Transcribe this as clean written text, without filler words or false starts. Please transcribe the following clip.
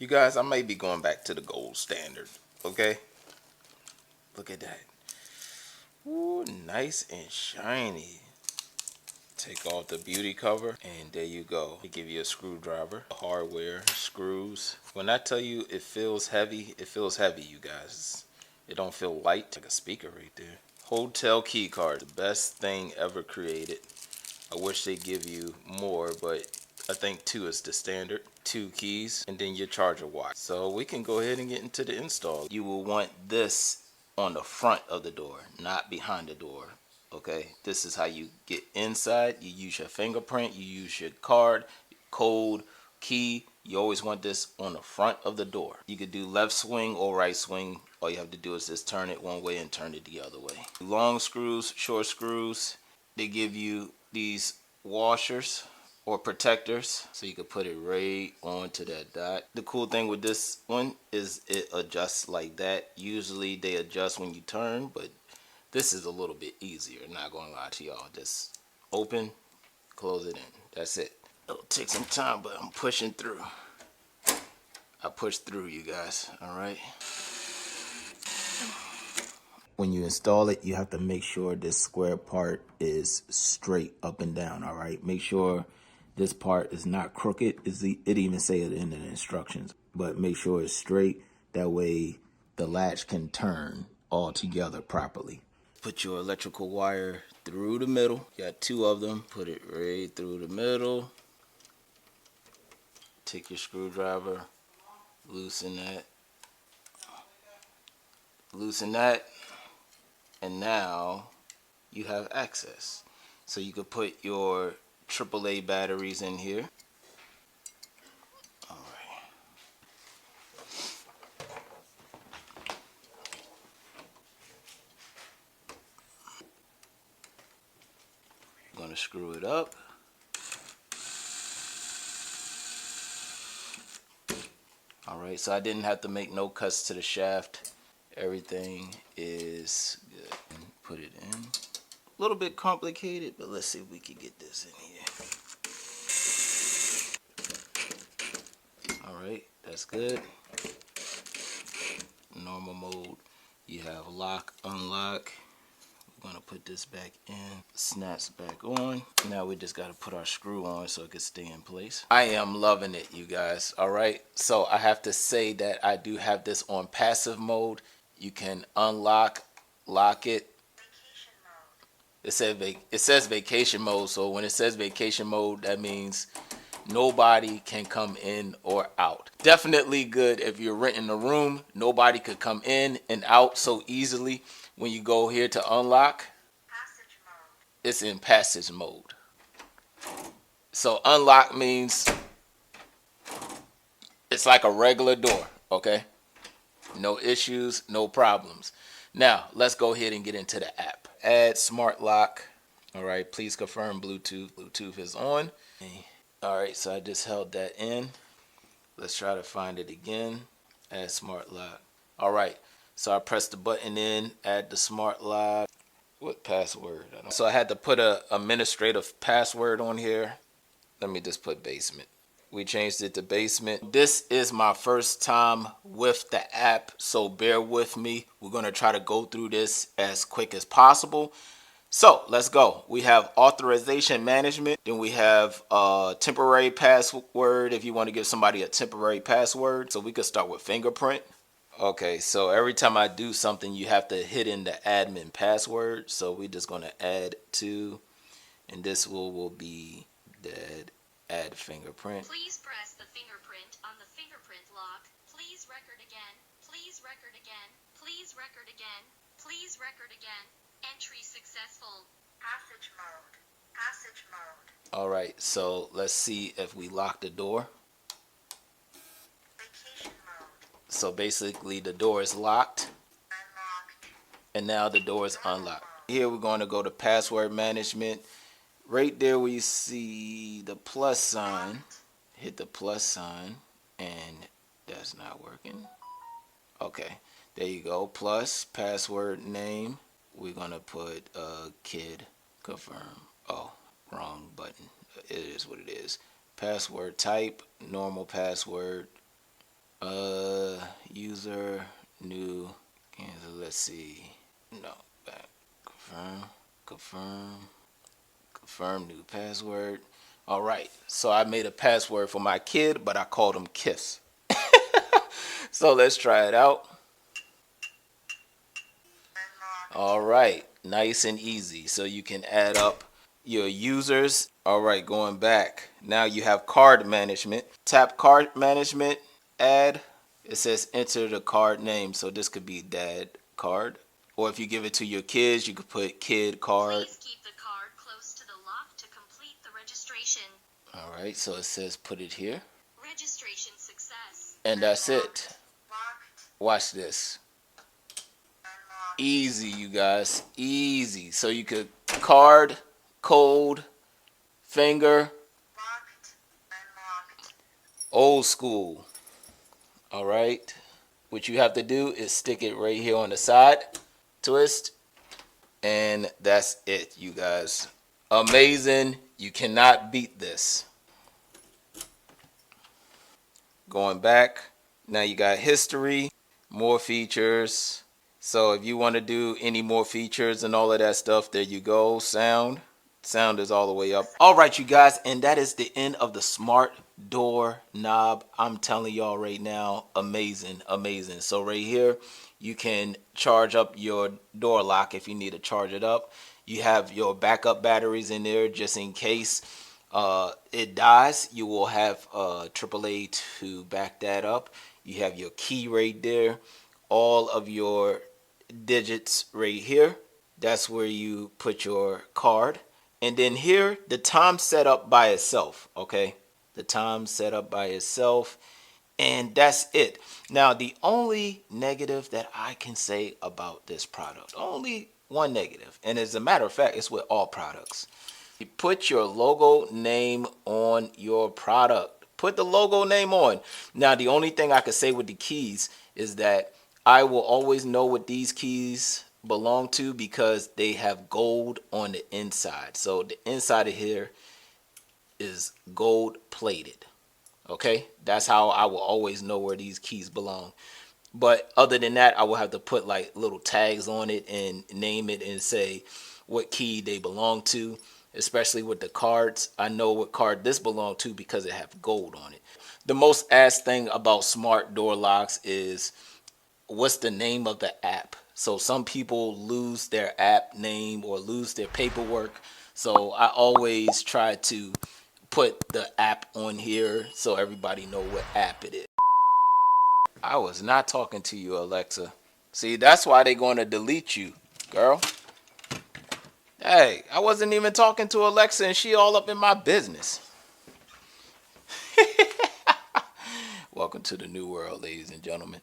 You guys, I may be going back to the gold standard. Okay, look at that. Ooh, nice and shiny. Take off the beauty cover and there you go. They give you a screwdriver, hardware, screws. When I tell you it feels heavy, it feels heavy, you guys. It don't feel light. Like a speaker right there. Hotel key card, the best thing ever created. I wish they give you more, but I think 2 is the standard. 2 keys and then your charger wire. So we can go ahead and get into the install. You will want this on the front of the door, not behind the door. Okay, this is how you get inside. You use your fingerprint, you use your card, code, key. You always want this on the front of the door. You could do left swing or right swing. All you have to do is just turn it one way and turn it the other way. Long screws, short screws. They give you these washers or protectors so you can put it right onto that dot. The cool thing with this one is it adjusts like that. Usually they adjust when you turn, but this is a little bit easier, not gonna lie to y'all. Just open, close it in. That's it. It'll take some time, but I'm pushing through. I push through, you guys, all right? When you install it, you have to make sure this square part is straight up and down, all right? Make sure this part is not crooked. It even say it in the instructions, but make sure it's straight. That way the latch can turn all together properly. Put your electrical wire through the middle. You got 2 of them. Put it right through the middle. Take your screwdriver, loosen that. Loosen that. And now you have access. So you could put your AAA batteries in here. All right. I'm gonna screw it up. All right, so I didn't have to make no cuts to the shaft. Everything is good. Put it in. A little bit complicated, but let's see if we can get this in here. All right, that's good. Normal mode. You have lock, unlock. We're gonna put this back in. Snaps back on. Now we just gotta put our screw on so it can stay in place. I am loving it, you guys. All right, so I have to say that I do have this on passive mode. You can unlock, lock it. It says vacation mode, so when it says vacation mode, that means nobody can come in or out. Definitely good if you're renting a room. Nobody could come in and out so easily. When you go here to unlock, it's in passage mode. So unlock means it's like a regular door, okay? No issues, no problems. Now, let's go ahead and get into the app. Add smart lock. All right, please confirm Bluetooth. Bluetooth is on. All right, so I just held that in. Let's try to find it again. Add smart lock. All right, so I pressed the button in, add the smart lock. What password? So I had to put a administrative password on here. Let me just put basement. We changed it to basement. This is my first time with the app, so bear with me. We're gonna try to go through this as quick as possible. So let's go. We have authorization management. Then we have temporary password if you want to give somebody a temporary password. So we could start with fingerprint. Okay, so every time I do something, you have to hit in the admin password. So we're just gonna add 2, and this will be dead. Add fingerprint. Please press the fingerprint on the fingerprint lock. Please record again. Please record again. Please record again. Please record again. Entry successful. Passage mode. Passage mode. All right, so let's see if we lock the door. Vacation mode. So basically the door is locked. Unlocked. And now the door is unlocked. Here we're going to go to password management. Right there where you see the plus sign, hit the plus sign, and that's not working. Okay, there you go. Plus password name. We're gonna put kid. Confirm. Oh, wrong button. It is what it is. Password type, normal password. User new cancel. Let's see. No, back. Confirm. Confirm. Confirm new password. All right. So I made a password for my kid, but I called him Kiss. So let's try it out. All right. Nice and easy. So you can add up your users. All right. Going back. Now you have card management. Tap card management. Add. It says enter the card name. So this could be dad card. Or if you give it to your kids, you could put kid card. Please keep the card close to the lock to complete the registration. All right, so it says put it here. Registration success. And that's it. Watch this. Easy, you guys. Easy. So you could card, code, finger, old school. All right. What you have to do is stick it right here on the side, twist, and that's it, you guys. Amazing. You cannot beat this. Going back, now you got history, more features. So if you want to do any more features and all of that stuff, there you go. Sound is all the way up. All right, you guys, and that is the end of the smart door knob. I'm telling y'all right now, amazing, amazing. So right here, you can charge up your door lock if you need to charge it up. You have your backup batteries in there just in case it dies. You will have AAA to back that up. You have your key right there, all of your digits right here. That's where you put your card. And then here, the time set up by itself, okay? The time set up by itself. And that's it. Now, the only negative that I can say about this product, only one negative, and as a matter of fact, it's with all products. You put your logo name on your product. Put the logo name on. Now, the only thing I could say with the keys is that I will always know what these keys belong to because they have gold on the inside. So the inside of here is gold plated. Okay, that's how I will always know where these keys belong. But other than that, I will have to put like little tags on it and name it and say what key they belong to. Especially with the cards, I know what card this belongs to because it have gold on it. The most asked thing about smart door locks is what's the name of the app. So some people lose their app name or lose their paperwork. So I always try to put the app on here so everybody know what app it is. I was not talking to you, Alexa. See, that's why they going to delete you, girl. Hey, I wasn't even talking to Alexa and she all up in my business. Welcome to the new world, ladies and gentlemen.